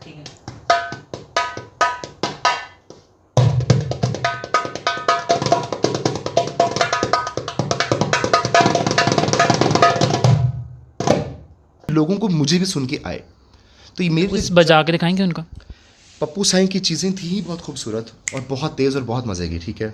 ठीक है। लोगों को मुझे भी सुन के आए, तो ये मेरे कुछ लिए बजा के दिखाएंगे उनका। पप्पू साईं की चीज़ें थी ही बहुत खूबसूरत और बहुत तेज़ और बहुत मज़े की। ठीक है,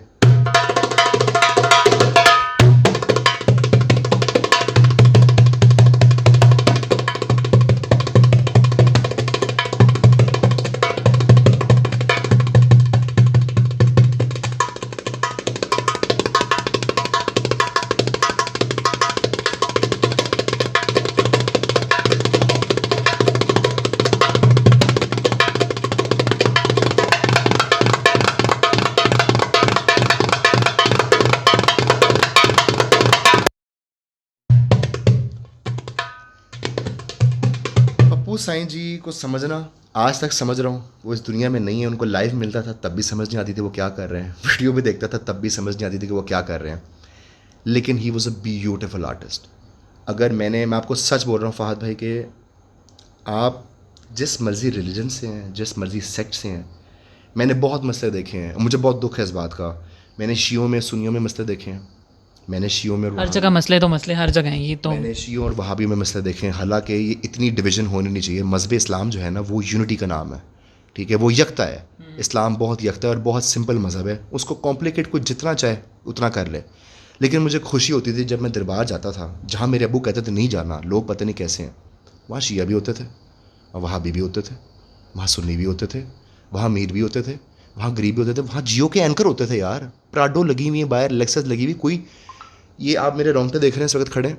पप्पू साईं जी को समझना आज तक समझ रहा हूँ। वो इस दुनिया में नहीं है, उनको लाइव मिलता था तब भी समझ नहीं आती थी वो क्या कर रहे हैं, वीडियो भी देखता था तब भी समझ नहीं आती थी कि वो क्या कर रहे हैं। लेकिन he was a beautiful artist. अगर मैं आपको सच बोल रहा हूँ फ़हद भाई कि आप जिस मर्ज़ी रिलीजन से हैं, जिस मर्ज़ी सेक्ट से हैं, मैंने बहुत मसले देखे हैं, मुझे बहुत दुख है इस बात का। मैंने शियों में सुन्नियों में मसले देखे हैं, मैंने शियों में और हर जगह मसले तो मसले हर जगह हैं, ये तो मैंने शियों और वहाबियों में मसले देखे हैं। हालांकि ये इतनी डिवीज़न होनी नहीं चाहिए। मज़हब इस्लाम जो है ना वो यूनिटी का नाम है। ठीक है, वो यकता है। इस्लाम बहुत यकता है और बहुत सिंपल मज़हब है। उसको कॉम्प्लिकेट कोई जितना चाहे उतना कर ले। लेकिन मुझे खुशी होती थी जब मैं दरबार जाता था जहाँ मेरे अबू कहते थे नहीं जाना, लोग पता नहीं कैसे हैं। वहाँ शिया भी होते थे, वहाबी भी होते थे, वहाँ सुन्नी भी होते थे, वहाँ अमीर भी होते थे, वहाँ गरीब भी होते थे, वहाँ जियो के एंकर होते थे यार, प्राडो लगी हुई है बाहर, लेक्सस लगी हुई। कोई ये आप मेरे रोंगटे देख रहे हैं इस वक्त खड़े,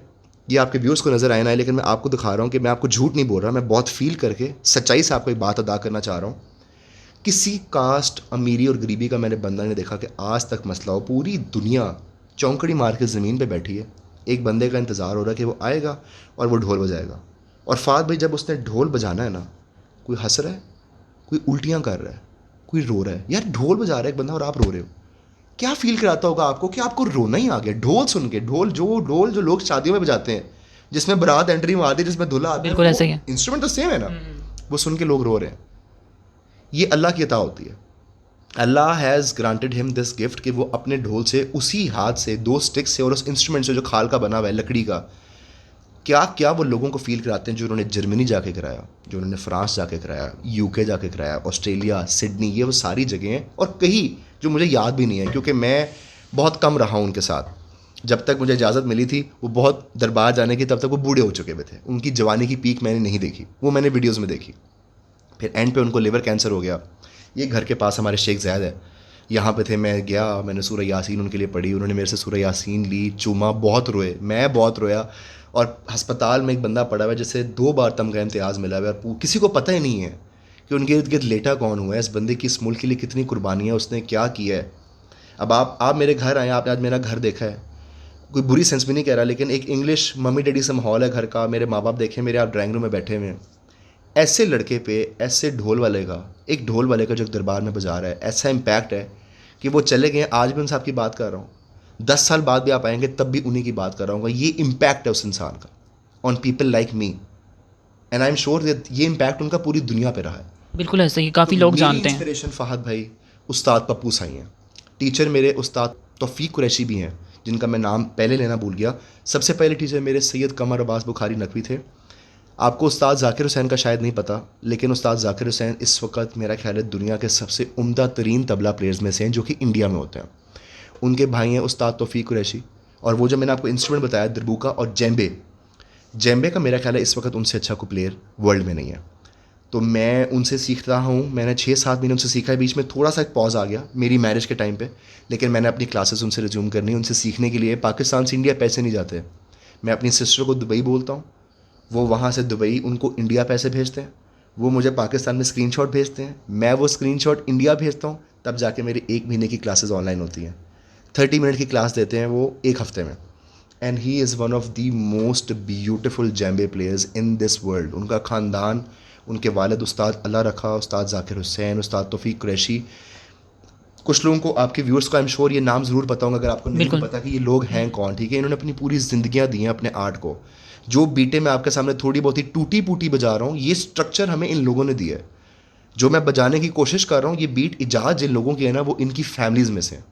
ये आपके व्यूज़ को नज़र आए ना, लेकिन मैं आपको दिखा रहा हूँ कि मैं आपको झूठ नहीं बोल रहा, मैं बहुत फील करके सच्चाई से आपको एक बात अदा करना चाह रहा हूँ। किसी कास्ट अमीरी और गरीबी का मैंने बंदा नहीं देखा कि आज तक मसला हो। पूरी दुनिया चौंकड़ी मार के ज़मीन पे बैठी है, एक बंदे का इंतज़ार हो रहा है कि वो आएगा और वो ढोल बजाएगा। और फात भाई जब उसने ढोल बजाना है ना, कोई हंस रहा है, कोई उल्टियाँ कर रहा है, कोई रो रहा है। यार ढोल बजा रहा है एक बंदा और आप रो रहे हो, क्या फील कराता होगा आपको कि आपको रोना ही आ गया ढोल सुन के। ढोल जो लोग शादियों में बजाते हैं, जिसमें बारात एंट्री मारती है, जिसमें दूल्हा आता है, बिल्कुल वो ऐसे ही है। इंस्ट्रूमेंट तो सेम है ना, वो सुन के लोग रो रहे हैं। ये अल्लाह की अता होती है। Allah has granted him this gift कि वो अपने ढोल से, उसी हाथ से, दो स्टिक्स से और उस इंस्ट्रूमेंट से जो खाल का बना हुआ है लकड़ी का, क्या क्या वो लोगों को फील कराते हैं। जो उन्होंने जर्मनी जाके कराया, जो उन्होंने फ्रांस जाके कराया, यूके जाके कराया, ऑस्ट्रेलिया, सिडनी, ये वो सारी जगह हैं। और कहीं जो मुझे याद भी नहीं है क्योंकि मैं बहुत कम रहा हूँ उनके साथ। जब तक मुझे इजाज़त मिली थी वो बहुत दरबार जाने की, तब तक वो बूढ़े हो चुके हुए थे। उनकी जवानी की पीक मैंने नहीं देखी, वो मैंने वीडियोज़ में देखी। फिर एंड पे उनको लिवर कैंसर हो गया। ये घर के पास हमारे शेख ज़ैद है, यहाँ पे थे। मैं गया, मैंने सूरह यासीन उनके लिए पढ़ी, उन्होंने मेरे से सूरह यासीन ली, चूमा, बहुत रोए, मैं बहुत रोया। और हस्पताल में एक बंदा पड़ा हुआ है जिसे 2 बार तमगा इम्तियाज़ मिला हुआ है और किसी को पता ही नहीं है कि उनके इर्द गिर्द लेटा कौन हुआ है, इस बंदे की इस मुल्क के लिए कितनी कुर्बानियाँ, उसने क्या किया है। अब आप मेरे घर आए, आपने आज मेरा घर देखा है, कोई बुरी सेंस भी नहीं कह रहा, लेकिन एक इंग्लिश मम्मी डैडी से माहौल है घर का। मेरे माँ बाप देखे मेरे, आप ड्राइंग रूम में बैठे हुए हैं। ऐसे लड़के पे, ऐसे ढोल वाले का, एक ढोल वाले का जो दरबार में बजा रहा है, ऐसा इम्पैक्ट है कि वो चले गए। आज भी उनसे आपकी बात कर रहा हूँ, 10 साल बाद भी आप आएंगे तब भी उन्हीं की बात कर रहा हूँ। ये इम्पैक्ट है उस इंसान का on people like me, and I am sure that ये इम्पैक्ट उनका पूरी दुनिया पे रहा है। बिल्कुल ऐसे ही, तो काफ़ी लोग मेरी जानते हैं। इंस्पिरेशन फ़हद भाई उस्ताद पप्पू साईं हैं। टीचर मेरे उस्ताद तौफीक कुरैशी भी हैं, जिनका मैं नाम पहले लेना भूल गया। सबसे पहले टीचर मेरे सैयद कमर अब्बास बुखारी नकवी थे। आपको उस्ताद ज़ाकिर हुसैन का शायद नहीं पता, लेकिन उस्ताद ज़ाकिर हुसैन इस वक्त मेरा ख्याल है दुनिया के सबसे उम्दा तरीन तबला प्लेयर्स में से हैं जो कि इंडिया में होते हैं। उनके भाई हैं उस्ताद तौफीक कुरैशी, और वो जो मैंने आपको इंस्ट्रूमेंट बताया दरबूका और जेम्बे, जेम्बे का मेरा ख्याल है इस वक्त उनसे अच्छा कोई प्लेयर वर्ल्ड में नहीं है। तो मैं उनसे सीखता हूँ, मैंने 6-7 महीने उनसे सीखा है। बीच में थोड़ा सा एक पॉज आ गया मेरी मैरिज के टाइम पे, लेकिन मैंने अपनी क्लासेस उनसे रिज्यूम करनी, उनसे सीखने के लिए। पाकिस्तान से इंडिया पैसे नहीं जाते। मैं अपनी सिस्टर को दुबई बोलता हूँ, वो वहाँ से दुबई उनको इंडिया पैसे भेजते हैं, वो मुझे पाकिस्तान में स्क्रीनशॉट भेजते हैं, मैं वो स्क्रीनशॉट इंडिया भेजता हूँ, तब जाके मेरी 1 महीने की क्लासेस ऑनलाइन होती हैं। 30 मिनट की क्लास देते हैं वो 1 हफ्ते में। And he is one of the most beautiful जैम्बे players in this world. उनका ख़ानदान, उनके वालिद उस्ताद अल्लाह रखा, उस्ताद ज़ाकिर हुसैन, उस्ताद तौफीक कुरैशी। कुछ लोगों को, आपके व्यूअर्स को आई एम श्योर ये नाम ज़रूर पता होगा, अगर आपको नहीं भी बिल्कुल। पता कि ये लोग हैं कौन। ठीक है, इन्होंने अपनी पूरी ज़िंदगियाँ दी हैं अपने आर्ट को। जो बीटे मैं आपके सामने थोड़ी बहुत ही टूटी फूटी बजा रहा हूँ, ये स्ट्रक्चर हमें इन लोगों ने दिया है। जो मैं बजाने की कोशिश कर रहा हूँ, ये बीट इजाज़ जिन लोगों की है ना, वो इनकी फैमिलीज़ में से है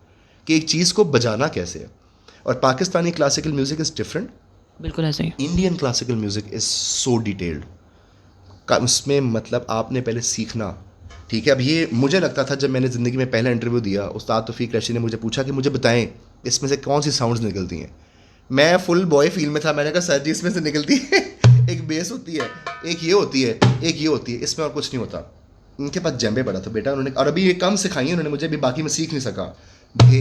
कि एक चीज़ को बजाना कैसे है। और Pakistani classical music is different, बिल्कुल ऐसे ही। Indian classical music is so detailed का, उसमें मतलब आपने पहले सीखना। ठीक है, अब ये मुझे लगता था जब मैंने ज़िंदगी में पहला इंटरव्यू दिया, उस्ताद तौफीक रैशी ने मुझे पूछा कि मुझे बताएं इसमें से कौन सी साउंड्स निकलती हैं। मैं फुल बॉय फील में था, मैंने कहा सर जी इसमें से निकलती है एक बेस होती है, एक ये होती है, एक ये होती है, इसमें और कुछ नहीं होता। उनके पास जंबे पड़ा था बेटा, उन्होंने, और अभी ये कम सिखाई है उन्होंने मुझे, अभी बाकी मैं सीख नहीं सका। भे,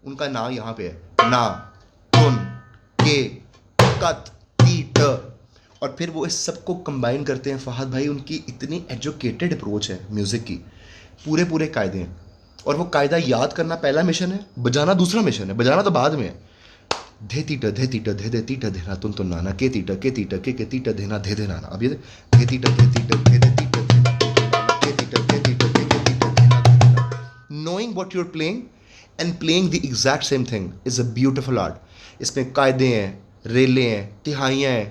उनका ना यहाँ पे है, ना, तुन, के, कत, ती, ट, और फिर वो इस सब को कंबाइन करते हैं। फहद भाई, उनकी इतनी एजुकेटेड अप्रोच है म्यूज़िक की, पूरे पूरे कायदे हैं, और वो कायदा याद करना पहला मिशन है, बजाना दूसरा मिशन है। बजाना तो बाद में है। धे तीटा धे तीटा धे धे तीटा धेना तुन नाना के तीटा के तीटा के तीटा धेना धे धे नाना। अब ये धे तीटा धे तीटा धे धे तीटा धेना तुन नाना के तीटा के तीटा के तीटा धेना धे धेना। Knowing what you're playing and playing the exact same thing is a beautiful art. इसमें कायदे हैं, रेले हैं, तिहाइयाँ हैं,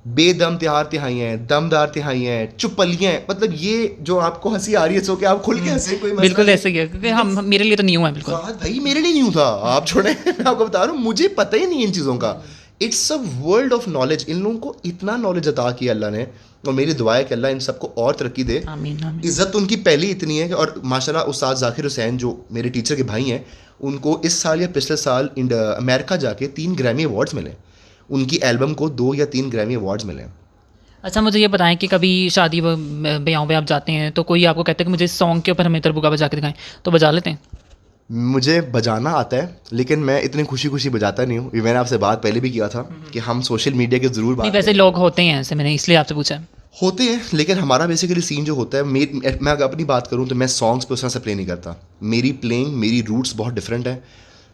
बेदम तिहार तिहाइयाँ हैं, दमदार तिहाइयाँ हैं, चुपलियाँ हैं। मतलब ये जो आपको हंसी आ रही है, सो कि आप खुल के हंसे, कोई मसला बिल्कुल नहीं। ऐसे ही है, क्योंकि हम मेरे लिए तो न्यू है बिल्कुल। फहद भाई मेरे लिए न्यू था, आप छोड़ें मैं आपको बता रहा हूँ, मुझे पता ही नहीं इन चीज़ों का। It's a world of knowledge. इन लोगों को इतना नॉलेज अता किया अल्लाह ने, और मेरी दुआ है कि अल्लाह इन सबको और तरक्की दे। आमीन आमीन। इज़्ज़त उनकी पहली इतनी है कि, और माशाल्लाह उस्ताद ज़ाकिर हुसैन जो मेरे टीचर के भाई हैं, उनको इस साल या पिछले साल अमेरिका जाके 3 ग्रैमी अवार्ड्स मिले। उनकी एल्बम को 2 या 3 ग्रैमी अवार्ड्स मिले। अच्छा, मुझे ये बताएं कि कभी शादी ब्याहों पे आप जाते हैं तो कोई आपको कहता है कि मुझे इस सॉन्ग के ऊपर हमें तरबुका बजा के दिखाएं, तो बजा लेते हैं? मुझे बजाना आता है, लेकिन मैं इतनी खुशी खुशी बजाता नहीं हूँ। ये मैंने आपसे बात पहले भी किया था कि हम सोशल मीडिया के ज़रूर नहीं, बात वैसे लोग होते हैं ऐसे, मैंने इसलिए आपसे पूछा है। होते हैं, लेकिन हमारा बेसिकली सीन जो होता है, मैं अगर अपनी बात करूँ तो मैं सॉन्ग्स पे उस तरह से प्ले नहीं करता। मेरी प्लेइंग, मेरी रूट्स बहुत डिफरेंट है,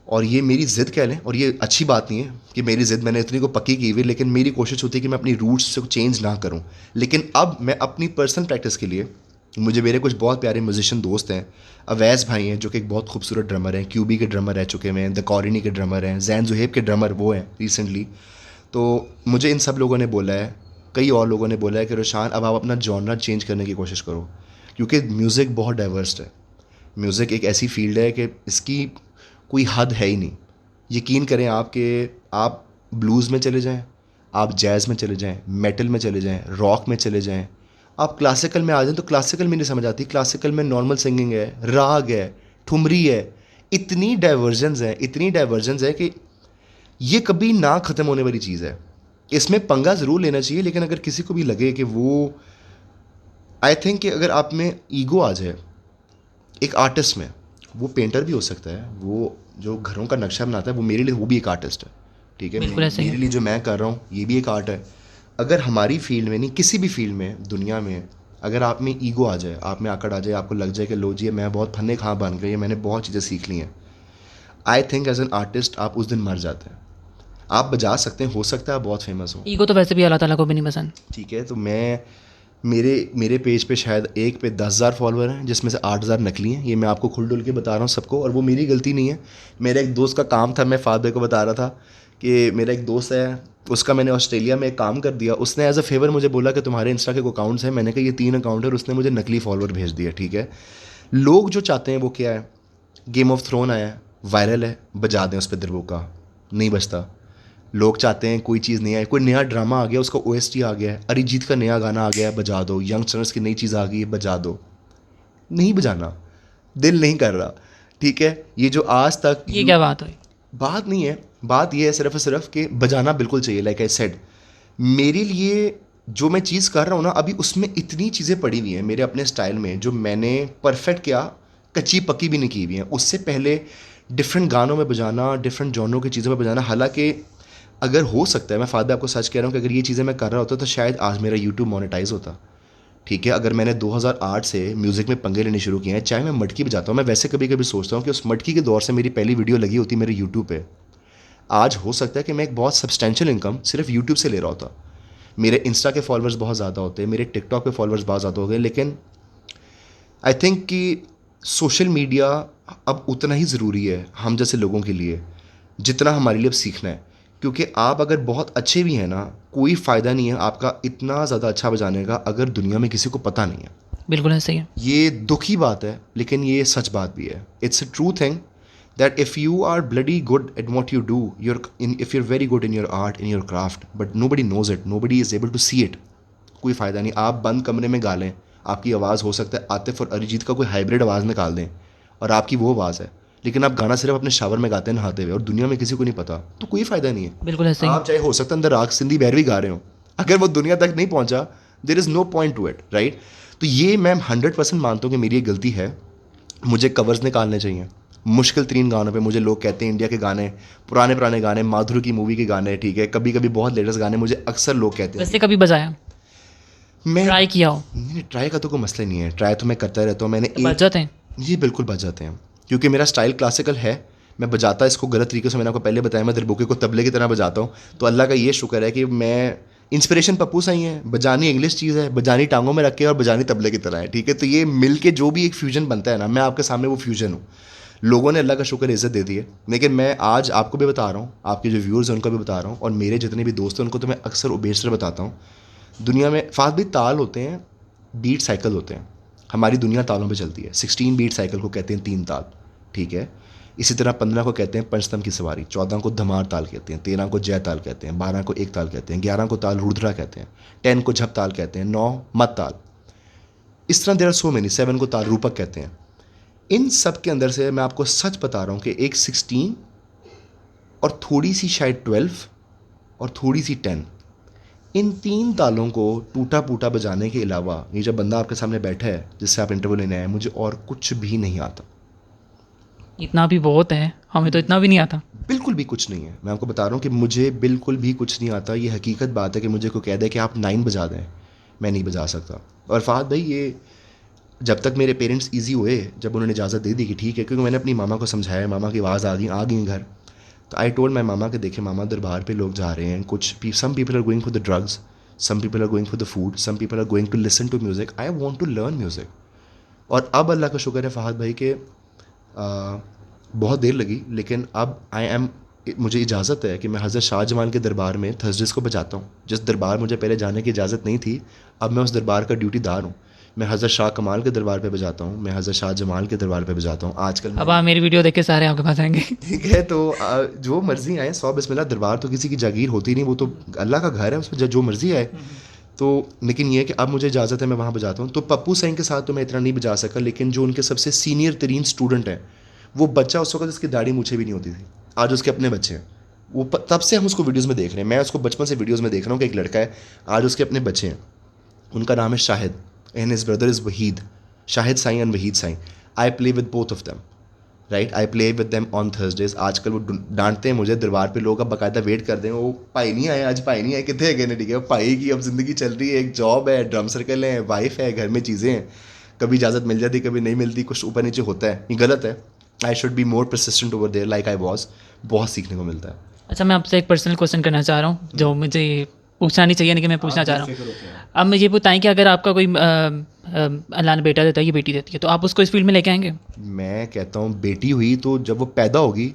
और ये मेरी ज़िद कह लें, और ये अच्छी बात नहीं है कि मेरी ज़िद मैंने इतनी को पक्की की हुई, लेकिन मेरी कोशिश होती है कि मैं अपनी रूट्स से चेंज ना करूँ। लेकिन अब मैं अपनी पर्सनल प्रैक्टिस के लिए, मुझे मेरे कुछ बहुत प्यारे म्यूजिशियन दोस्त हैं। अवैस भाई हैं जो कि एक बहुत खूबसूरत ड्रमर हैं, क्यूबी के ड्रमर रह चुके हैं, द कॉरिनी के ड्रमर हैं, जैन जुहेब के ड्रमर वो हैं रिसेंटली। तो मुझे इन सब लोगों ने बोला है, कई और लोगों ने बोला है कि रोशान अब आप अपना जॉनरा चेंज करने की कोशिश करो, क्योंकि म्यूज़िक बहुत डाइवर्स है। म्यूज़िक एक ऐसी फील्ड है कि इसकी कोई हद है ही नहीं। यकीन करें आप कि आप ब्लूज़ में चले जाएं, आप जैज़ में चले जाएं, मेटल में चले जाएं, रॉक में चले जाएं, आप क्लासिकल में आ जाएं तो क्लासिकल में नहीं समझ आती। क्लासिकल में नॉर्मल सिंगिंग है, राग है, ठुमरी है, इतनी डाइवर्जन्स हैं, इतनी डाइवर्जन्स है कि ये कभी ना ख़त्म होने वाली चीज़ है। इसमें पंगा ज़रूर लेना चाहिए, लेकिन अगर किसी को भी लगे कि वो, आई थिंक कि अगर आप में ईगो आ जाए एक आर्टिस्ट में, वो पेंटर भी हो सकता है, वो जो घरों का नक्शा बनाता है, वो मेरे लिए वो भी एक आर्टिस्ट है। ठीक है, बिल्कुल ऐसे ही मेरे है। लिए जो मैं कर रहा हूँ ये भी एक आर्ट है। अगर हमारी फील्ड में नहीं, किसी भी फील्ड में दुनिया में, अगर आप में ईगो आ जाए, आप में आकड़ आ जाए, आपको लग जाए कि लो जी मैं बहुत फन्ने खां बन गई, मैंने बहुत चीज़ें सीख ली हैं, I think as an artist आप उस दिन मर जाते हैं। आप बजा सकते हैं, हो सकता है आप बहुत फेमस हो, ईगो तो वैसे भी अल्लाह ताला को भी नहीं पसंद। ठीक है। तो मैं, मेरे पेज पे शायद एक पे 10,000 फॉलोअर हैं, जिसमें से 8,000 नकली हैं। ये मैं आपको खुल डुल के बता रहा हूँ सबको, और वो मेरी गलती नहीं है। मेरे एक दोस्त का काम था, मैं फाद भाई को बता रहा था कि मेरा एक दोस्त है, उसका मैंने ऑस्ट्रेलिया में एक काम कर दिया। उसने एज अ फेवर मुझे बोला कि तुम्हारे इंस्टा के अकाउंट्स हैं। मैंने कहा ये 3 अकाउंट है, और उसने मुझे नकली फॉलोअर भेज दिया। ठीक है, लोग जो चाहते हैं वो क्या है, गेम ऑफ थ्रोन आया है, वायरल है, बजा दें उस पर दरबोका, नहीं बजता। लोग चाहते हैं कोई चीज़ नहीं आई, कोई नया ड्रामा आ गया, उसका OST आ गया है, अरिजीत का नया गाना आ गया है, बजा दो। यंगस्टर्स की नई चीज़ आ गई है, बजा दो। नहीं बजाना, दिल नहीं कर रहा। ठीक है, ये जो आज तक ये क्या बात हुई? बात नहीं है, बात ये है सिर्फ और सिर्फ कि बजाना बिल्कुल चाहिए। लाइक आई सेड, मेरे लिए जो मैं चीज़ कर रहा हूँ ना अभी, उसमें इतनी चीज़ें पड़ी हुई हैं मेरे अपने स्टाइल में, जो मैंने परफेक्ट किया, कच्ची पक्की भी नहीं की हुई हैं। उससे पहले डिफरेंट गानों में बजाना, डिफरेंट जॉनरों की चीज़ों में बजाना। हालांकि अगर हो सकता है, मैं फादर आपको सच कह रहा हूँ कि अगर ये चीज़ें मैं कर रहा होता तो शायद आज मेरा यूट्यूब मोनेटाइज होता। ठीक है, अगर मैंने 2008 से म्यूज़िक में पंगे लेने शुरू किए हैं, चाहे मैं मटकी बजाता हूँ, मैं वैसे कभी कभी सोचता हूँ कि उस मटकी के दौर से मेरी पहली वीडियो लगी होती मेरे यूट्यूब पे, आज हो सकता है कि मैं एक बहुत सब्सटेंशियल इनकम सिर्फ यूट्यूब से ले रहा होता। मेरे इंस्टा के फॉलोअर्स बहुत ज़्यादा होते हैं, मेरे टिकटॉक पे फॉलोअर्स बहुत ज़्यादा हो गए। लेकिन आई थिंक कि सोशल मीडिया अब उतना ही ज़रूरी है हम जैसे लोगों के लिए, जितना हमारे लिए अब सीखना है। क्योंकि आप अगर बहुत अच्छे भी हैं ना, कोई फ़ायदा नहीं है आपका इतना ज़्यादा अच्छा बजाने का अगर दुनिया में किसी को पता नहीं है। बिल्कुल ऐसे ही है। ये दुख की बात है लेकिन ये सच बात भी है. It's a true thing that if you are bloody good at what you do, if you're very good in your art, in your craft, but nobody knows it, nobody is able to see it, कोई फ़ायदा नहीं. आप बंद कमरे में गा लें, आपकी आवाज़ हो सकता है आतिफ और अरिजीत का कोई हाइब्रिड आवाज़ निकाल दें और आपकी वो आवाज़ है, लेकिन आप गाना सिर्फ अपने शावर में गाते हैं नहाते हुए और दुनिया में किसी को नहीं पता, तो कोई फ़ायदा नहीं है. बिल्कुल ऐसे ही है। आप चाहे हो सकता है अंदर राग सिंधी भैरवी गा रहे हो, अगर वो दुनिया तक नहीं पहुंचा, there is no point to it, right. तो ये मैं 100% मानता हूँ कि मेरी ये गलती है. मुझे कवर्स निकालने चाहिए मुश्किल तरीन गानों पे. मुझे लोग कहते हैं इंडिया के गाने, पुराने पुराने गाने, माधुरी की मूवी के गाने, ठीक है, कभी कभी बहुत लेटेस्ट गाने, मुझे अक्सर लोग कहते हैं. वैसे कभी बजाया, मैं ट्राई किया हो नहीं, ट्राई का तो कोई मसला नहीं है, ट्राई तो मैं करता रहता हूँ. मैंने तो बज जाते हैं? ये बिल्कुल बज जाते हैं क्योंकि मेरा स्टाइल क्लासिकल है. मैं बजाता इसको गलत तरीके से, मैंने आपको पहले बताया, मैं दरबुके को तबले की तरह बजाता हूँ. तो अल्लाह का ये शुक्र है कि मैं इंस्पिरेशन पप्पू सही है, बजानी इंग्लिश चीज़ है, बजानी टांगों में रख के और बजानी तबले की तरह है, ठीक है. तो ये मिल के जो भी एक फ्यूजन बनता है ना, मैं आपके सामने वो फ्यूजन हूँ. लोगों ने अल्लाह का शुक्र इज़्ज़त दे दी है, लेकिन मैं आज आपको भी बता रहा हूँ, आपके जो व्यूअर्स हैं उनको भी बता रहा हूँ, और मेरे जितने भी दोस्त हैं उनको तो मैं अक्सर बेशतर बताता हूँ. दुनिया में फात भी ताल होते हैं, बीट साइकिल होते हैं. हमारी दुनिया तालों पे चलती है. 16 बीट साइकिल को कहते हैं 3 ताल, ठीक है. इसी तरह 15 को कहते हैं पंचतम की सवारी, 14 को धमार ताल कहते हैं, 13 को जय ताल कहते हैं, 12 को एक ताल कहते हैं, 11 को ताल रुद्रा कहते हैं, 10 को झप ताल कहते हैं, 9 मत ताल. इस तरह देर आर सो मेनी, 7 को ताल रूपक कहते हैं. इन सब के अंदर से मैं आपको सच बता रहा हूँ कि एक 16 और थोड़ी सी शायद 12 और थोड़ी सी 10, इन 3 तालों को टूटा फूटा बजाने के अलावा, ये जब बंदा आपके सामने बैठा है जिससे आप इंटरव्यू लेने आए, मुझे और कुछ भी नहीं आता. इतना भी बहुत है, हमें तो इतना भी नहीं आता। बिल्कुल भी कुछ नहीं है. मैं आपको बता रहा हूँ कि मुझे बिल्कुल भी कुछ नहीं आता. ये हकीकत बात है कि मुझे कोई कह दे कि आप 9 बजा दें, मैं नहीं बजा सकता. और फ़ाहद भाई, ये जब तक मेरे पेरेंट्स इजी हुए, जब उन्होंने इजाज़त दे दी कि ठीक है, क्योंकि मैंने अपनी मामा को समझाया, मामा की आवाज़ आ गई घर, तो आई टोल्ड माई मामा कि देखे मामा, दरबार पे लोग जा रहे हैं, कुछ some people are going for the drugs, some people are going for the food, some people are going to listen to music, I want to learn music. और अब अल्लाह का शुक्र है फ़ाहद भाई के बहुत देर लगी, लेकिन अब मुझे इजाज़त है कि मैं हज़रत शाहजमान के दरबार में थर्सडेज़ को बजाता हूँ. जिस दरबार मुझे पहले जाने की इजाज़त नहीं थी, अब मैं उस दरबार का ड्यूटीदार हूँ. मैं हज़रत शाह कमाल के दरबार पे बजाता हूँ, मैं हज़रत शाह जमाल के दरबार पे बजाता हूँ. आजकल अब आप मेरी वीडियो देख के सारे आपके पास आएंगे। ठीक है, तो जो मर्ज़ी आए, 100 बिस्मिल्लाह. दरबार तो किसी की जागीर होती नहीं, वो तो अल्लाह का घर है, उसमें जो मर्ज़ी आए. तो लेकिन ये है कि अब मुझे इजाज़त है, मैं वहाँ बजाता हूँ. तो पप्पू सैन के साथ तो मैं इतना नहीं बजा सका, लेकिन जो उनके सबसे सीनियर तरीन स्टूडेंट हैं, वो बच्चा उस वक्त जिसकी दाढ़ी मूछें भी नहीं होती थी, आज उसके अपने बच्चे हैं. वो तब से हम उसको वीडियोज़ में देख रहे हैं, मैं उसको बचपन से वीडियोज़ में देख रहा हूँ कि एक लड़का है, आज उसके अपने बच्चे हैं. उनका नाम है Shahid and his brother is Wahid. Shahid Sai and Wahid Sai. I play with both of them, right. I play with them on Thursdays. आजकल वो डांटते हैं मुझे, दरबार पे लोग अब बाकायदा वेट करते हैं, वो भाई नहीं आए आज, भाई नहीं आए, कितने गए. ठीक है, भाई की अब ज़िंदगी चल रही है, एक जॉब है, ड्रम सर्कल है, वाइफ है, घर में चीज़ें हैं, कभी इजाज़त मिल जाती, कभी नहीं मिलती, कुछ ऊपर नीचे होता है. ये गलत है. I should be more persistent over there like I was. बहुत सीखने को मिलता है. अच्छा, मैं आपसे एक पर्सनल क्वेश्चन करना चाह रहा हूँ जो मुझे पूछना नहीं चाहिए, लेकिन मैं पूछना चाह रहा हूँ. अब मुझे ये बताएं कि अगर आपका कोई अल्लाह ने बेटा देता है, ये बेटी देती है, तो आप उसको इस फील्ड में लेके आएंगे? मैं कहता हूँ बेटी हुई तो जब वो पैदा होगी,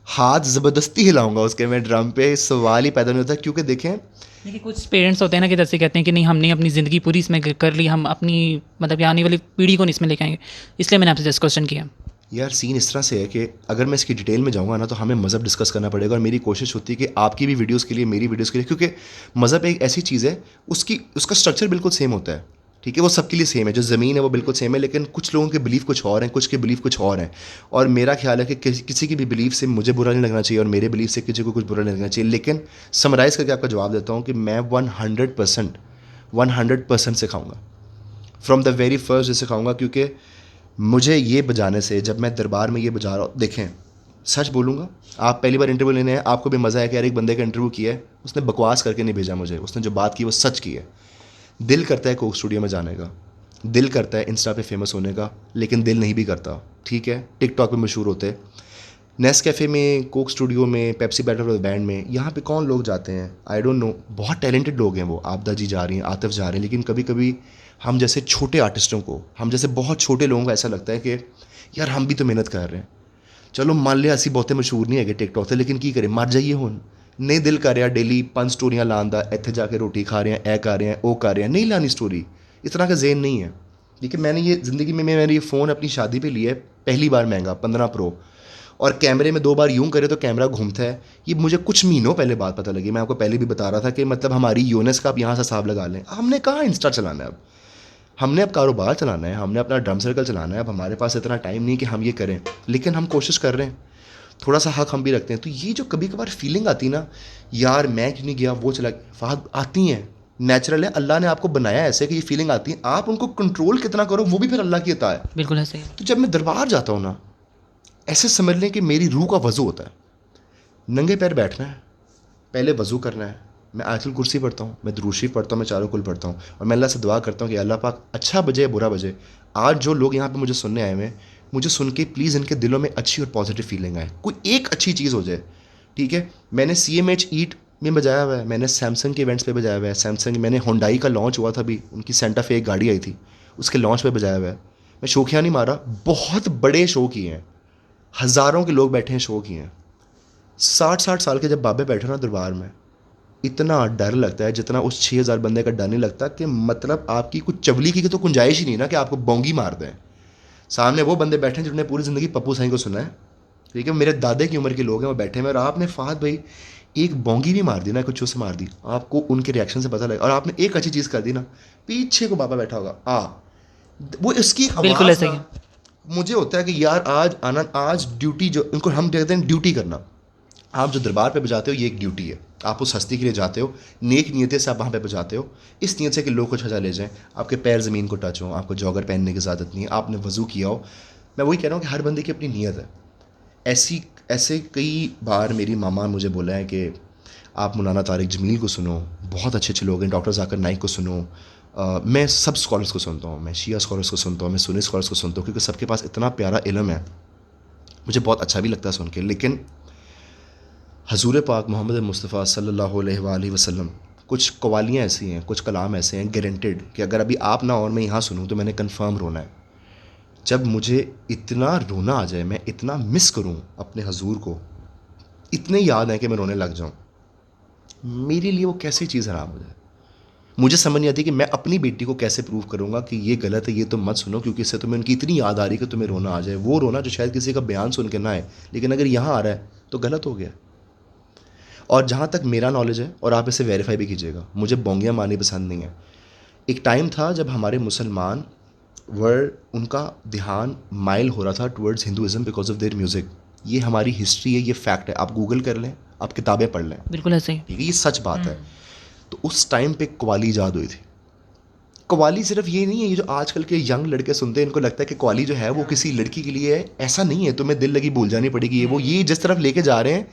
हाथ ज़बरदस्ती हिलाऊंगा उसके, मैं ड्रम पे. सवाल ही पैदा नहीं होता, क्योंकि देखें, देखिए कुछ पेरेंट्स होते हैं ना कि जैसे कहते हैं कि नहीं, हमने अपनी ज़िंदगी पूरी इसमें कर ली, हम अपनी मतलब कि आने वाली पीढ़ी को नहीं इसमें लेके आएंगे, इसलिए मैंने आपसे जस्ट क्वेश्चन किया. यार सीन इस तरह से है कि अगर मैं इसकी डिटेल में जाऊंगा ना, तो हमें मज़हब डिस्कस करना पड़ेगा. और मेरी कोशिश होती है कि आपकी भी वीडियोस के लिए, मेरी वीडियोस के लिए, क्योंकि मज़हब एक ऐसी चीज़ है, उसका स्ट्रक्चर बिल्कुल सेम होता है, ठीक है, वो सबके लिए सेम है, जो ज़मीन है वो बिल्कुल सेम है, लेकिन कुछ लोगों के बिलीफ कुछ और हैं, कुछ के बिलीफ कुछ और हैं. और मेरा ख्याल है कि किसी की भी बिलीफ से मुझे बुरा नहीं लगना चाहिए, और मेरे बिलीफ से किसी को कुछ बुरा नहीं लगना चाहिए. लेकिन समराइज़ करके आपका जवाब देता हूँ कि मैं 100% सिखाऊँगा, from the very first day सिखाऊँगा. क्योंकि मुझे ये बजाने से, जब मैं दरबार में ये बजा रहा हूँ, देखें सच बोलूँगा, आप पहली बार इंटरव्यू लेने हैं, आपको भी मज़ा आया कि यार एक बंदे का इंटरव्यू किया है, उसने बकवास करके नहीं भेजा मुझे, उसने जो बात की वो सच की है. दिल करता है कोक स्टूडियो में जाने का, दिल करता है इंस्टा पे फेमस होने का, लेकिन दिल नहीं भी करता. ठीक है, टिकटॉक पे मशहूर होते, नेस्ट कैफ़े में, कोक स्टूडियो में, Pepsi battle of the band में, यहाँ पे कौन लोग जाते हैं? I don't know. बहुत टैलेंटेड लोग हैं वो, आपदा जी जा रही हैं, आतिफ जा रहे हैं, लेकिन कभी कभी हम जैसे छोटे आर्टिस्टों को, हम जैसे बहुत छोटे लोगों को ऐसा लगता है कि यार हम भी तो मेहनत कर रहे हैं. चलो मान लिया असी बहुते मशहूर नहीं है टिकटॉक से, लेकिन की करें, मर जाइए हुन. नहीं दिल कर रहा डेली 5 स्टोरियाँ लान दा, इत्थे जाके रोटी खा रहे हैं, ए कर रहे हैं, ओ कर रहे हैं, नहीं लानी स्टोरी. इस तरह का जेन नहीं है. देखिए मैंने ये ज़िंदगी में मैंने ये फ़ोन अपनी शादी पे लिया है पहली बार महंगा 15 प्रो, और कैमरे में 2 बार यूं करे तो कैमरा घूमता है। ये मुझे कुछ महीनों पहले बात पता लगी। मैं आपको पहले भी बता रहा था कि मतलब हमारी यूएनएस का आप यहाँ से हिसाब लगा लें। हमने कहाँ इंस्टा चलाना है अब, हमने अब कारोबार चलाना है, हमने अपना ड्रम सर्कल चलाना है। अब हमारे पास इतना टाइम नहीं कि हम ये करें, लेकिन हम कोशिश कर रहे हैं, थोड़ा सा हक हम भी रखते हैं। तो ये जो कभी कभार फीलिंग आती ना, यार मैं क्यों नहीं गया, वो चला, फहद आती हैं, नेचुरल है। अल्लाह ने आपको बनाया ऐसे कि ये फीलिंग आती है, आप उनको कंट्रोल कितना करो वो भी फिर अल्लाह की अता है। बिल्कुल ऐसे ही। तो जब मैं दरबार जाता हूँ ना, ऐसे समझ लें कि मेरी रूह का वज़ू होता है। नंगे पैर बैठना है, पहले वज़ू करना है, मैं आयतुल कुर्सी पढ़ता हूँ, मैं दुरूद शरीफ पढ़ता हूँ, मैं चारों कुल पढ़ता हूँ, और मैं अल्लाह से दुआ करता हूँ कि अल्लाह पाक अच्छा बजे या बुरा बजे, आज जो लोग यहाँ पे मुझे सुनने आए हुए हैं, मुझे सुन के प्लीज़ इनके दिलों में अच्छी और पॉजिटिव फीलिंग आए, कोई एक अच्छी चीज़ हो जाए। ठीक है, मैंने CMH ईट में बजाया हुआ है, मैंने सैमसंग के इवेंट्स पे बजाया हुआ है, सैमसंग, मैंने होंडाई का लॉन्च हुआ था अभी, उनकी सेंटा फे एक गाड़ी आई थी, उसके लॉन्च पे बजाया हुआ है। मैं शोखिया नहीं मारा, बहुत बड़े शो किए हैं, हज़ारों के लोग बैठे हैं, शो किए हैं। 60-60 साल के जब बाबे बैठे ना दरबार में, इतना डर लगता है जितना उस 6000 बंदे का डर नहीं लगता, कि मतलब आपकी कुछ चवली की तो गुंजाइश ही नहीं ना कि आपको बोंगी मार दें। सामने वो बंदे बैठे हैं जिन्होंने पूरी ज़िंदगी पप्पू साईं को सुना है, ठीक है, मेरे दादे की उम्र के लोग हैं, वो बैठे हैं, और आपने फहद भाई एक बोंगी भी मार दी ना, कुछ उससे मार दी, आपको उनके रिएक्शन से पता लगा। और आपने एक अच्छी चीज़ कर दी ना, पीछे को बाबा बैठा होगा, वो इसकी बिल्कुल आवाज़ ऐसे ही। ना, मुझे होता है कि यार आज आना, आज ड्यूटी, जो इनको हम कहते हैं ड्यूटी करना, आप जो दरबार पे बजाते हो ये एक ड्यूटी है। आप उस हस्ती के लिए जाते हो, नेक नीयतें से आप वहाँ पे बजाते हो, इस नीयत से कि लोग कुछ हजा ले जाएं, आपके पैर ज़मीन को टच हो, आपको जॉगर पहनने की इजाज़त नहीं है, आपने वज़ू किया हो। मैं वही कह रहा हूँ कि हर बंदे की अपनी नीयत है। ऐसी ऐसे कई बार मेरी मामा ने मुझे बोला है कि आप मौलाना तारिक जमील को सुनो, बहुत अच्छे अच्छे लोग हैं, डॉक्टर जाकिर नाइक को सुनो। मैं सब स्कॉलर्स को सुनता हूँ, मैं शिया स्कॉलर्स को सुनता हूँ, मैं सुन्नी स्कॉलर्स को सुनता हूँ, क्योंकि सबके पास इतना प्यारा इल्म है, मुझे बहुत अच्छा भी लगता है सुन के। लेकिन हजूर पाक मोहम्मद मुस्तफ़ा सल्लल्लाहु अलैहि वसल्लम, कुछ कवालियाँ ऐसी हैं, कुछ कलाम ऐसे हैं गारंटेड कि अगर अभी आप ना और मैं यहाँ सुनूँ तो मैंने कंफर्म रोना है। जब मुझे इतना रोना आ जाए, मैं इतना मिस करूँ अपने हजूर को, इतने याद है कि मैं रोने लग जाऊँ, मेरे लिए वो कैसी चीज़ हराम हो जाए। मुझे समझ नहीं आती कि मैं अपनी बेटी को कैसे प्रूव करूँगा कि ये गलत है, ये तो मत सुनो, क्योंकि इससे तुम्हें उनकी इतनी याद आ रही है कि तुम्हें रोना आ जाए। वो रोना जो शायद किसी का बयान सुन के ना आए, लेकिन अगर यहाँ आ रहा है तो गलत हो गया। और जहाँ तक मेरा नॉलेज है, और आप इसे वेरीफाई भी कीजिएगा, मुझे बोंगियाँ मारनी पसंद नहीं है। एक टाइम था जब हमारे मुसलमान उनका ध्यान माइल हो रहा था towards Hinduism because of their music. ये हमारी हिस्ट्री है, ये फैक्ट है, आप गूगल कर लें, आप किताबें पढ़ लें, बिल्कुल ऐसे ही। ठीक है, ये सच बात है। तो उस टाइम पे कव्वाली ईजाद हुई थी। कव्वाली सिर्फ ये नहीं है, ये जो आजकल के यंग लड़के सुनते हैं, इनको लगता है कि कव्वाली जो है वो किसी लड़की के लिए है, ऐसा नहीं है। तुम्हें दिल लगी भूल जानी पड़ेगी, ये जिस तरफ लेके जा रहे हैं,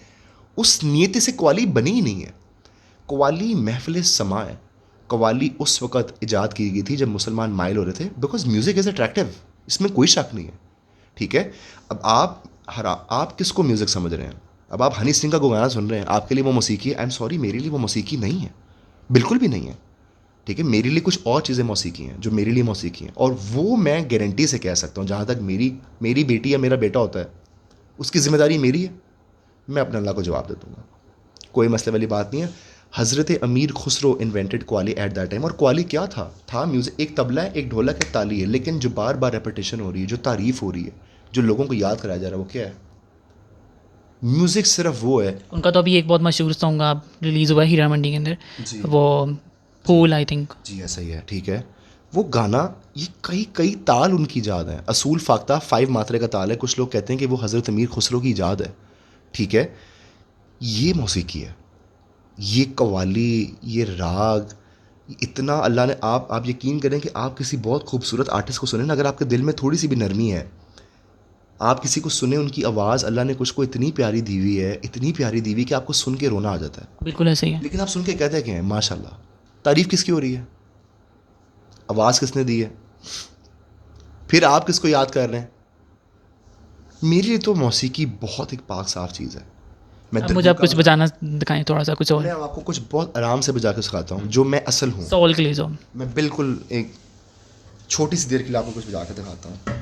उस नीयत से कव्वाली बनी ही नहीं है। कव्वाली महफ़िल समा है। कव्वाली उस वक़्त इजाद की गई थी जब मुसलमान माइल हो रहे थे, बिकॉज़ म्यूज़िक इज़ अट्रैक्टिव, इसमें कोई शक नहीं है, ठीक है। अब आप किसको म्यूज़िक समझ रहे हैं? अब आप हनी सिंह का कोई गाना सुन रहे हैं, आपके लिए वो मौसीकी है। आई एम सॉरी, मेरे लिए वो मौसीकी नहीं है, बिल्कुल भी नहीं है, ठीक है। मेरे लिए कुछ और चीज़ें मौसीकी हैं जो मेरे लिए मौसीकी हैं, और वो मैं गारंटी से कह सकता हूँ, जहाँ तक मेरी बेटी या मेरा बेटा होता है, उसकी ज़िम्मेदारी मेरी है, मैं अपने अल्लाह को जवाब दे दूँगा, कोई मसले वाली बात नहीं है। हज़रत अमीर Khusro invented qawwali at that time. और कव्वाली क्या था म्यूज़िक, एक तबला है, एक ढोलक, एक ताली है, लेकिन जो बार बार रेपिटेशन हो रही है, जो तारीफ़ हो रही है, जो लोगों को याद कराया जा रहा है, वो क्या है? म्यूज़िक सिर्फ वो है। उनका तो अभी एक बहुत मशहूर सॉन्ग आप रिलीज़ हुआ है हीरा मंडी के अंदर, जी वो फूल आई थिंक। जी, ऐसा ही है, ठीक है। वो गाना, ये कई कई ताल उनकी ईजाद है। असूल फाख्ता 5 मात्रे का ताल है, कुछ लोग कहते हैं कि वो हज़रत अमीर खुसरो की ईजाद है, ठीक है। ये मौसीकी है, ये कव्वाली, ये राग, इतना अल्लाह ने, आप यकीन करें कि आप किसी बहुत खूबसूरत आर्टिस्ट को सुने ना, अगर आपके दिल में थोड़ी सी भी नरमी है, आप किसी को सुने, उनकी आवाज़ अल्लाह ने कुछ को इतनी प्यारी दी हुई है, इतनी प्यारी दी हुई कि आपको सुन के रोना आ जाता है। बिल्कुल ऐसे ही है। लेकिन आप सुन के कहते क्या हैं, माशाल्लाह। तारीफ़ किसकी हो रही है? आवाज़ किसने दी है? फिर आप किसको याद कर रहे हैं? मेरे लिए तो मौसीकी बहुत एक पाक साफ़ चीज़ है। मैं अब मुझे आप कुछ दिल बजाना दिखाएं थोड़ा सा, कुछ और मैं आपको कुछ बहुत आराम से बजा के सिखाता हूँ, जो मैं असल हूँ। सोल के लिए जो। मैं बिल्कुल एक छोटी सी देर के लिए आपको कुछ बजा के दिखाता हूँ।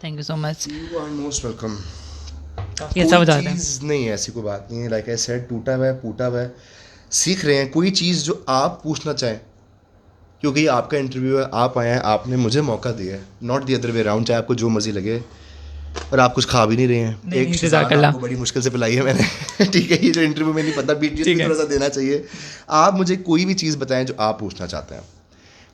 Thank you so much. You are most welcome. काफ़ी अच्छा बता रहे हैं। चीज़ नहीं है, ऐसी कोई बात नहीं है। लाइक आई सेड, टूटा हुआ है, फूटा हुआ है, सीख रहे हैं। कोई चीज़ जो आप पूछना चाहें, क्योंकि ये आपका इंटरव्यू है, आप आए हैं, आपने मुझे मौका दिया है, not the other way around. चाहे आपको जो मर्जी लगे, और आप कुछ खा भी नहीं रहे हैं। नहीं, एक नहीं, शिजान जज़ाकल्लाह। आपको बड़ी मुश्किल से पिलाई है मैंने ठीक है, ये जो इंटरव्यू में नहीं पता, बीटीएस ठीक भी है। थोड़ा सा देना चाहिए। आप मुझे कोई भी चीज़ बताएं जो आप पूछना चाहते हैं,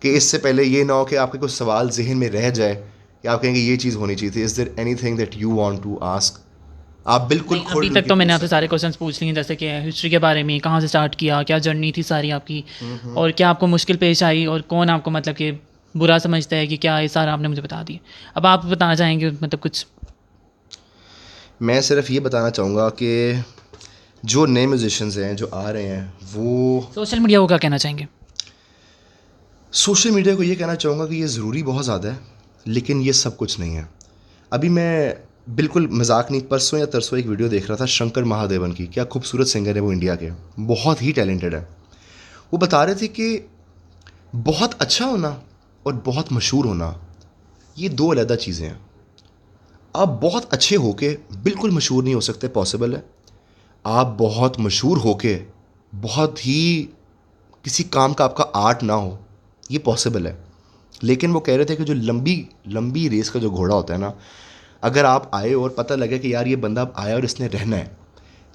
कि इससे पहले ये ना हो कि आपके कुछ सवाल जहन में रह जाए कि आप कहेंगे ये चीज़ होनी चाहिए थी। Is there anything that you want to ask? आप बिल्कुल नहीं, खोल अभी दिल तक की तो मैंने पूछ आपसे सकते सारे हैं। क्वेश्चंस पूछ लिए, जैसे कि हिस्ट्री के बारे में, कहाँ से स्टार्ट किया, क्या जर्नी थी सारी आपकी, और क्या आपको मुश्किल पेश आई, और कौन आपको मतलब कि बुरा समझता है कि क्या, ये सारा आपने मुझे बता दिया। अब आप बताना चाहेंगे मतलब कुछ? मैं सिर्फ ये बताना चाहूँगा कि जो नए म्यूजिशियंस हैं जो आ रहे हैं, वो सोशल मीडिया को क्या कहना चाहेंगे? सोशल मीडिया को ये कहना चाहूँगा कि ये ज़रूरी बहुत ज़्यादा है, लेकिन ये सब कुछ नहीं है। अभी मैं बिल्कुल मजाक नहीं, परसों या तरसों एक वीडियो देख रहा था शंकर महादेवन की। क्या खूबसूरत सिंगर है वो, इंडिया के, बहुत ही टैलेंटेड है। वो बता रहे थे कि बहुत अच्छा होना और बहुत मशहूर होना, ये दो अलग चीज़ें हैं। आप बहुत अच्छे होके बिल्कुल मशहूर नहीं हो सकते, पॉसिबल है। आप बहुत मशहूर होके बहुत ही किसी काम का आपका आर्ट ना हो, ये पॉसिबल है। लेकिन वो कह रहे थे कि जो लंबी लंबी रेस का जो घोड़ा होता है ना, अगर आप आए और पता लगे कि यार ये बंदा अब आया और इसने रहना है,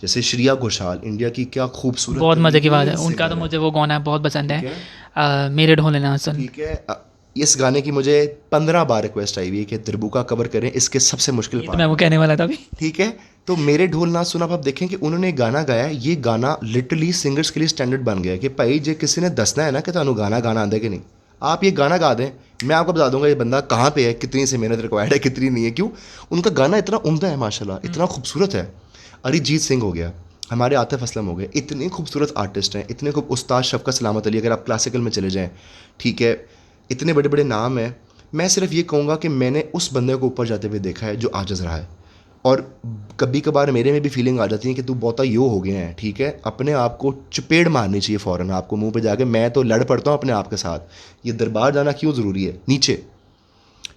जैसे श्रेया घोषाल, इंडिया की क्या खूबसूरत बहुत मज़े की बात है, तरीन उनका तो सिंगर है, मुझे वो गाना बहुत पसंद ठीक है, है, मेरे ढोले ना सुन। ठीक है। इस गाने की मुझे 15 बार रिक्वेस्ट आई हुई है कि दरबूका कवर करें इसके सबसे मुश्किल ये तो मैं पार्ट वो में, कहने वाला था अभी। ठीक है। तो मेरे ढोल ना सुना, आप देखें कि उन्होंने एक गाना गाया है। ये गाना लिटरली सिंगर्स के लिए स्टैंडर्ड बन गया है कि भाई जे किसी ने दसना है ना कि तुहानू गाना गाना आंदा कि नहीं, आप ये गाना गा दें, मैं आपको बता दूंगा ये बंदा कहाँ पे है, कितनी से मेहनत रिक्वायर्ड है, कितनी नहीं है। क्यों? उनका गाना इतना उम्दा है माशाल्लाह, इतना खूबसूरत है। अरिजीत सिंह हो गया, हमारे आतिफ असलम हो गए, इतने खूबसूरत आर्टिस्ट हैं, इतने खूब, उस्ताद शफ़क़त सलामत अली, अगर आप क्लासिकल में चले जाएँ, ठीक है, इतने बड़े बड़े नाम हैं। मैं सिर्फ ये कहूँगा कि मैंने उस बंदे को ऊपर जाते हुए देखा है जो आजिज़ रहा है। और कभी कभार मेरे में भी फीलिंग आ जाती है कि तू बहुता यो हो गया है, ठीक है, अपने आप को चपेड़ मारनी चाहिए फ़ौरन, आपको मुंह पे जाके। मैं तो लड़ पड़ता हूँ अपने आप के साथ। ये दरबार जाना क्यों ज़रूरी है? नीचे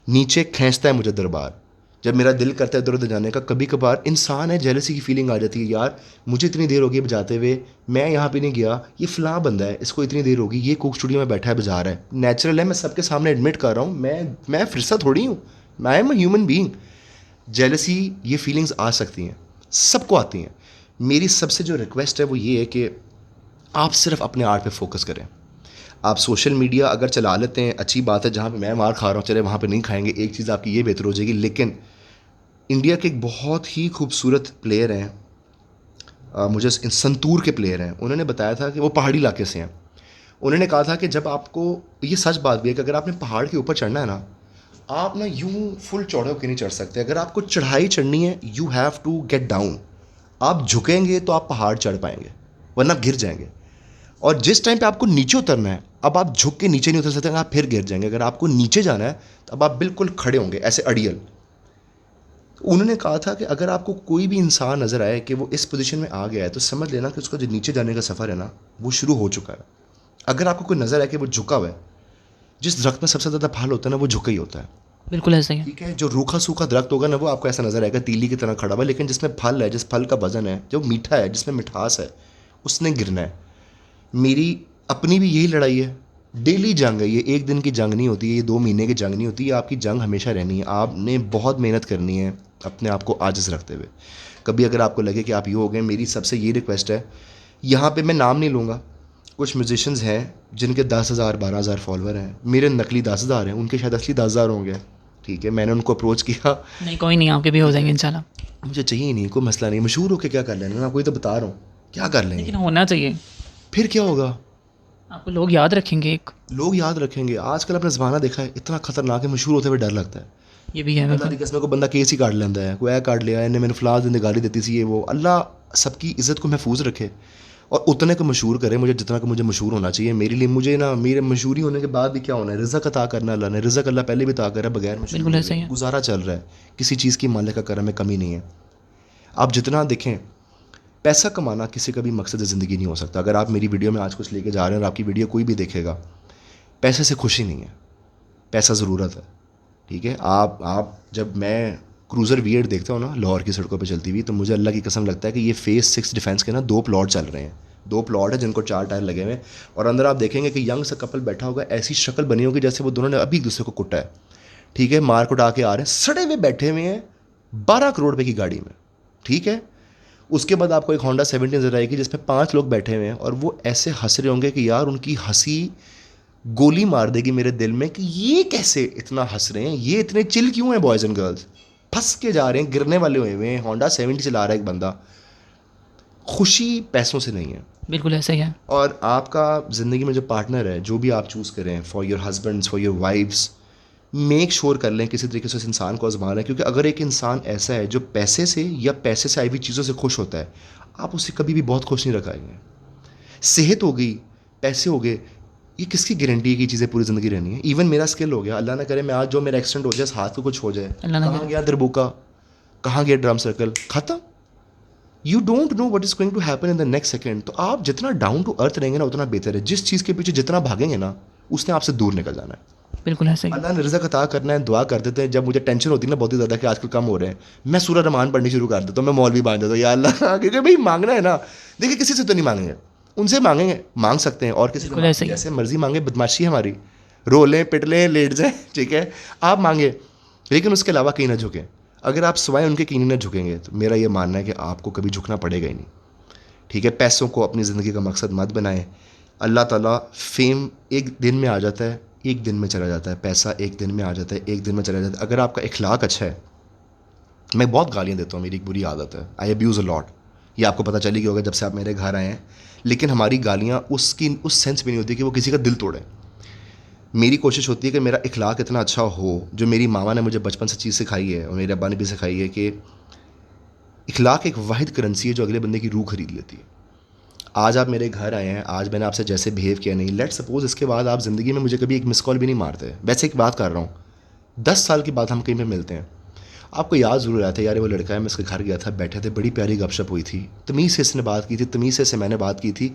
नीचे खींचता है मुझे दरबार, जब मेरा दिल करता है इधर उधर जाने का। कभी कभार इंसान है, जेलसी की फीलिंग आ जाती है, यार मुझे इतनी देर होगी बजाते हुए, मैं यहाँ पे नहीं गया, ये फ़लाँ बंदा है, इसको इतनी देर होगी, ये कोक स्टूडियो में बैठा है बजा रहा है। नेचुरल है, मैं सबके सामने एडमिट कर रहा हूँ, मैं फिरसा थोड़ी हूँ, I am a human being. Jealousy, ये फीलिंग्स आ सकती हैं, सबको आती हैं। मेरी सबसे जो रिक्वेस्ट है वो ये है कि आप सिर्फ अपने आर्ट पे फोकस करें। आप सोशल मीडिया अगर चला लेते हैं, अच्छी बात है, जहाँ पे मैं मार खा रहा हूँ चले वहाँ पे नहीं खाएंगे, एक चीज़ आपकी ये बेहतर हो जाएगी। लेकिन इंडिया के एक बहुत ही खूबसूरत प्लेयर हैं, मुझे संतूर के प्लेयर हैं, उन्होंने बताया था कि वो पहाड़ी इलाके से हैं। उन्होंने कहा था कि जब आपको, ये सच बात भी है, कि अगर आपने पहाड़ के ऊपर चढ़ना है ना, आप ना यूं फुल चौड़े होकर नहीं चढ़ सकते। अगर आपको चढ़ाई चढ़नी है, you have to get down. आप झुकेंगे तो आप पहाड़ चढ़ पाएंगे, वरना आप गिर जाएंगे। और जिस टाइम पे आपको नीचे उतरना है, अब आप झुक के नीचे नहीं उतर सकते, आप फिर गिर जाएंगे। अगर आपको नीचे जाना है तो अब आप बिल्कुल खड़े होंगे ऐसे अड़ियल। उन्होंने कहा था कि अगर आपको कोई भी इंसान नज़र आए कि वो इस पोजीशन में आ गया है, तो समझ लेना कि उसका जो नीचे जाने का सफ़र है ना, वो शुरू हो चुका है। अगर आपको कोई नज़र आए कि वो झुका हुआ है, जिस दरख्त में सबसे ज़्यादा फल होता है ना, वो झुका ही होता है, बिल्कुल ऐसा ही है। ठीक है। जो रूखा सूखा दरख्त होगा ना, वो आपको ऐसा नजर आएगा तीली की तरह खड़ा हुआ, लेकिन जिसमें फल है, जिस फल का वजन है, जो मीठा है, जिसमें मिठास है, उसने गिरना है। मेरी अपनी भी यही लड़ाई है, डेली जंग है ये, एक दिन की जंग नहीं होती है, ये 2 महीने की जंग नहीं होती है, आपकी जंग हमेशा रहनी है। आपने बहुत मेहनत करनी है अपने आप को आजिज़ रखते हुए। कभी अगर आपको लगे कि आप ये हो गए, मेरी सबसे ये रिक्वेस्ट है, यहाँ पे मैं नाम नहीं लूँगा, कुछ म्यूजिशंस हैं जिनके 10,000 12,000 फॉलोअर हैं, मेरे नकली 10,000 हैं, उनके शायद असली 10,000 होंगे, ठीक है। मैंने उनको अप्रोच किया, नहीं, कोई नहीं, आपके भी हो जाएंगे इंशाल्लाह। मुझे चाहिए नहीं, कोई मसला नहीं, मशहूर होकर क्या कर लेना, मैं आपको ये तो बता रहा हूँ, क्या कर लेंगे, लेकिन होना चाहिए, फिर क्या होगा? आपको लोग याद रखेंगे एक। लोग याद रखेंगे। आजकल अपना ज़माना देखा है, इतना खतरनाक है, मशहूर होते हुए डर लगता है। ये भी है अल्लाह बिल्कुल। की कसम, को बंदा केस ही काट लेता है, कोई ऐ काट लिया, इन्हें मैंने फलां दिन गाली देती थी, ये वो। अल्लाह सबकी इज़्ज़त को महफूज रखे और उतने को मशहूर करे मुझे जितना को मुझे मशहूर होना चाहिए। मेरे लिए, मुझे ना, मेरे मशहूरी होने के बाद भी क्या होना है, रिज़्क़ अता करना अल्लाह ने, रिज़्क़ अल्लाह पहले भी अता करा, बगैर मशहूर बिल्कुल ऐसा ही है। गुजारा चल रहा है, किसी चीज़ की मालिक का करम में कमी नहीं है। आप जितना देखें, पैसा कमाना किसी का भी मकसद ज़िंदगी नहीं हो सकता। अगर आप मेरी वीडियो में आज कुछ लेके जा रहे हैं और आपकी वीडियो कोई भी देखेगा, पैसे से खुशी नहीं है, पैसा ज़रूरत है, ठीक है, आप जब मैं क्रूज़र V8 देखता हूँ ना लाहौर की सड़कों पे चलती हुई, तो मुझे अल्लाह की कसम लगता है कि ये फेज़ 6 डिफेंस के ना 2 प्लॉट चल रहे हैं। 2 प्लॉट है जिनको 4 टायर लगे हुए हैं, और अंदर आप देखेंगे कि यंग सा कपल बैठा होगा, ऐसी शक्ल बनी होगी जैसे वो दोनों ने अभी एक दूसरे को कुटा है। ठीक है, मार कुटा के आ रहे हैं, सड़े हुए बैठे हुए हैं 12 करोड़ रुपये की गाड़ी में। ठीक है, उसके बाद आपको एक होंडा 70 नजर आएगी जिसमें 5 लोग बैठे हुए हैं, और वो ऐसे हंस रहे होंगे कि यार उनकी हंसी गोली मार देगी मेरे दिल में कि ये कैसे इतना हंस रहे हैं, ये इतने चिल क्यों हैं बॉयज़ एंड गर्ल्स। फंस के जा रहे हैं, गिरने वाले हुए हैं, होंडा 70 चला रहा है एक बंदा। खुशी पैसों से नहीं है। बिल्कुल ऐसा ही है। और आपका ज़िंदगी में जो पार्टनर है, जो भी आप चूज़ करें, for your husbands, for your wifes, make sure कर लें किसी तरीके से उस इंसान को आजमा लें, क्योंकि अगर एक इंसान ऐसा है जो पैसे से या पैसे से आई हुई चीज़ों से खुश होता है, आप उसे कभी भी बहुत खुश नहीं रखाएंगे। सेहत हो गई, पैसे हो गए, ये किसकी गारंटी है कि चीज़ें पूरी ज़िंदगी रहनी है। इवन मेरा स्किल हो गया, अल्लाह ना करे मैं आज जो मेरा एक्सीडेंट हो जाए, हाथ को कुछ हो जाए, अल्लाह ना कहाँ करे। गया दरबुका, कहाँ गया ड्रम सर्कल, खत्म। You don't know what is going to happen in the next second. तो आप जितना डाउन टू अर्थ रहेंगे ना उतना बेहतर है। जिस चीज़ के पीछे जितना भागेंगे ना, उसने आपसे दूर निकल जाना है। बिल्कुल ऐसा ही है। अल्लाह ने रिज़्क अता करना है, दुआ कर देते हैं। जब मुझे टेंशन होती है ना बहुत ही ज़्यादा कि आजकल कम हो रहे हैं, मैं सूरह रहमान पढ़नी शुरू कर देता हूँ, मैं मौलवी बांध देता हूँ, या अल्लाह क्योंकि भाई मांगना है ना। देखिए किसी से तो नहीं मांगेंगे, उनसे मांगेंगे, मांग सकते हैं, और किसी बिल्कुल से ऐसे ही है। जैसे मर्जी मांगे, बदमाशी है हमारी, रो लें, पिट लें, लेट जाएं, ठीक है, आप मांगे, लेकिन उसके अलावा कहीं ना झुकें। अगर आप सिवाय उनके कहीं ना झुकेंगे तो मेरा ये मानना है कि आपको कभी झुकना पड़ेगा ही नहीं। ठीक है, पैसों को अपनी ज़िंदगी का मकसद मत बनाएं। अल्लाह ताला फेम एक दिन में आ जाता है, एक दिन में चला जाता है। पैसा एक दिन में आ जाता है, एक दिन में चला जाता है। अगर आपका इखलाक अच्छा है, मैं बहुत गालियाँ देता हूँ, मेरी एक बुरी आदत है, आई अब्यूज़ अ लॉट। ये आपको पता चली गई होगा जब से आप मेरे घर आए हैं। लेकिन हमारी गालियाँ उसकी उस सेंस में नहीं होती कि वो किसी का दिल तोड़े। मेरी कोशिश होती है कि मेरा इखलाक इतना अच्छा हो, जो मेरी मामा ने मुझे बचपन से चीज़ सिखाई है और मेरे अब्बा ने भी सिखाई है, कि इखलाक एक वाहिद करेंसी है जो अगले बंदे की रूह खरीद लेती है। आज आप मेरे घर आए हैं, आज मैंने आपसे जैसे बिहेव किया नहीं, लेट सपोज इसके बाद आप ज़िंदगी में मुझे कभी एक मिस कॉल भी नहीं मारते। वैसे एक बात कर रहा हूँ, 10 साल के बाद हम कहीं पे मिलते हैं, आपको याद ज़रूर आया था यार वो लड़का है, मैं उसके घर गया था, बैठे थे, बड़ी प्यारी गपशप हुई थी, तमीज़ से इसने बात की थी, तमीज़ से मैंने बात की थी।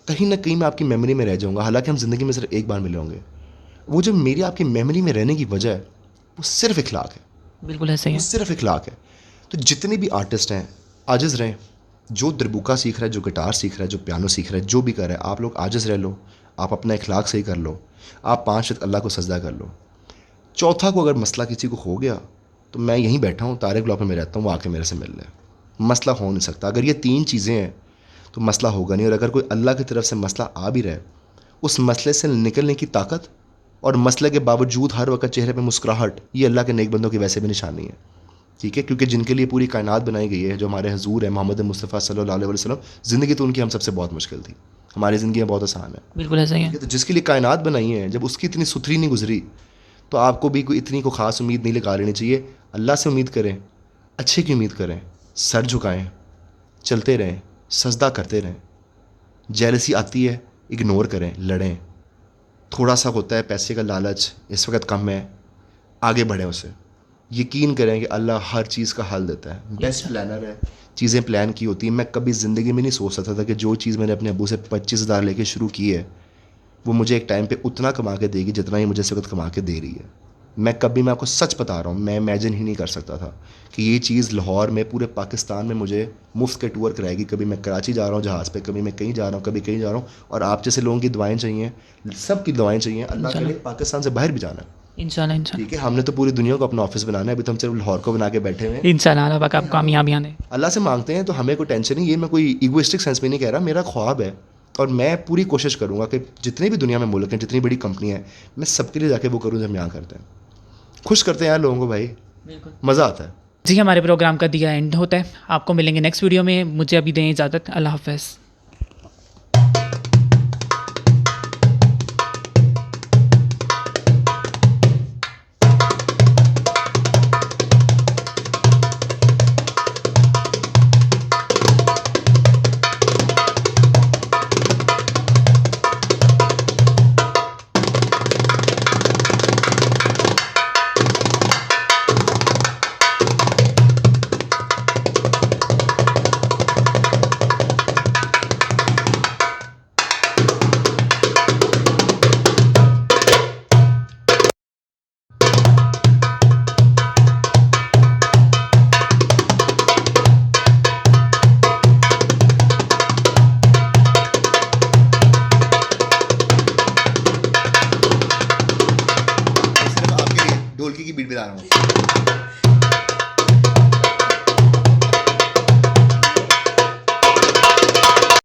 कहीं ना कहीं मैं आपकी मेमोरी में रह जाऊँगा, हालांकि हम ज़िंदगी में सिर्फ एक बार मिले होंगे। वो जो मेरी आपकी मेमोरी में रहने की वजह है, वो सिर्फ इखलाक है, बिल्कुल ऐसा ही वो है। सिर्फ इखलाक है। तो जितने भी आर्टिस्ट हैं, आजिज़ रहें। जो दरबुका सीख रहा है, जो गिटार सीख रहा है, जो पियानो सीख रहा है, जो भी कर रहा है, आप लोग आजिज़ रह लो, आप अपना इखलाक सही कर लो, आप 5 वक्त अल्लाह को सजदा कर लो। चौथा को अगर मसला किसी को हो गया, तो मैं यहीं बैठा हूँ, तारिक ब्लॉक में मैं रहता हूँ, वो आके मेरे से मिल ले। मसला हो नहीं सकता। अगर ये 3 चीज़ें हैं तो मसला होगा नहीं। और अगर कोई अल्लाह की तरफ से मसला आ भी रहा है, उस मसले से निकलने की ताकत और मसले के बावजूद हर वक्त चेहरे पे मुस्कुराहट, ये अल्लाह के नेक बंदों की वैसे भी निशानी है। ठीक है, क्योंकि जिनके लिए पूरी कायनात बनाई गई है, जो हमारे हजूर है मोहम्मद मुस्तफ़ा सल्लल्लाहु अलैहि वसल्लम, ज़िंदगी तो उनकी हम सबसे बहुत मुश्किल थी, हमारी ज़िंदगी बहुत आसान है। बिल्कुल ऐसा ही ठीक है। है, तो जिसके लिए कायनात बनाई है, जब उसकी इतनी सुथरी नहीं गुजरी, तो आपको भी कोई इतनी को ख़ास उम्मीद नहीं लगा लेनी चाहिए। अल्लाह से उम्मीद करें, अच्छे की उम्मीद करें, सर झुकाएं, चलते रहें, सजदा करते रहें। जेलसी आती है, इग्नोर करें, लड़ें। थोड़ा सा होता है पैसे का लालच, इस वक्त कम है, आगे बढ़ें उसे। यकीन करें कि अल्लाह हर चीज़ का हल देता है, बेस्ट प्लानर है, चीज़ें प्लान की होती हैं। मैं कभी ज़िंदगी में नहीं सोच सकता था कि जो चीज़ मैंने अपने अब्बू से 25,000 लेके शुरू की है, वो मुझे एक टाइम पे उतना कमा के देगी जितना ही मुझे इस वक्त कमा के दे रही है। मैं आपको सच बता रहा हूँ, मैं इमेजिन ही नहीं कर सकता था कि ये चीज़ लाहौर में, पूरे पाकिस्तान में मुझे मुफ्त के टूर कराएगी। कभी मैं कराची जा रहा हूँ जहाज़ पे, कभी मैं कहीं जा रहा हूँ, कभी कहीं जा रहा हूँ। और आप जैसे लोगों की दुआएं चाहिए, सबकी दुआएं चाहिए। अल्लाह करे पाकिस्तान से बाहर भी जाना है, इंशाल्लाह इंशाल्लाह। ठीक है। हमने तो पूरी दुनिया को अपना ऑफिस बनाना है, अभी तो हम सिर्फ लाहौर को बना के बैठे हुए हैं। इंशाल्लाह अल्लाह पाक आपको कामयाबियाँ दें। अल्लाह से मांगते हैं तो हमें कोई टेंशन नहीं। ये मैं कोई ईगोइस्टिक सेंस में नहीं कह रहा, मेरा ख्वाब है। और मैं पूरी कोशिश करूँगा कि जितने भी दुनिया में मुल्क हैं, जितनी बड़ी कंपनी है, मैं सबके लिए जाके वो करूँ जो हम यहाँ करते हैं। खुश करते हैं यार लोगों को भाई, बिल्कुल मज़ा आता है। जी। हमारे प्रोग्राम का दिया एंड होता है। आपको मिलेंगे नेक्स्ट वीडियो में। मुझे अभी दें इजाज़त। अल्लाह हाफ़िज़। ढोलकी की बीट बजा रहा हूँ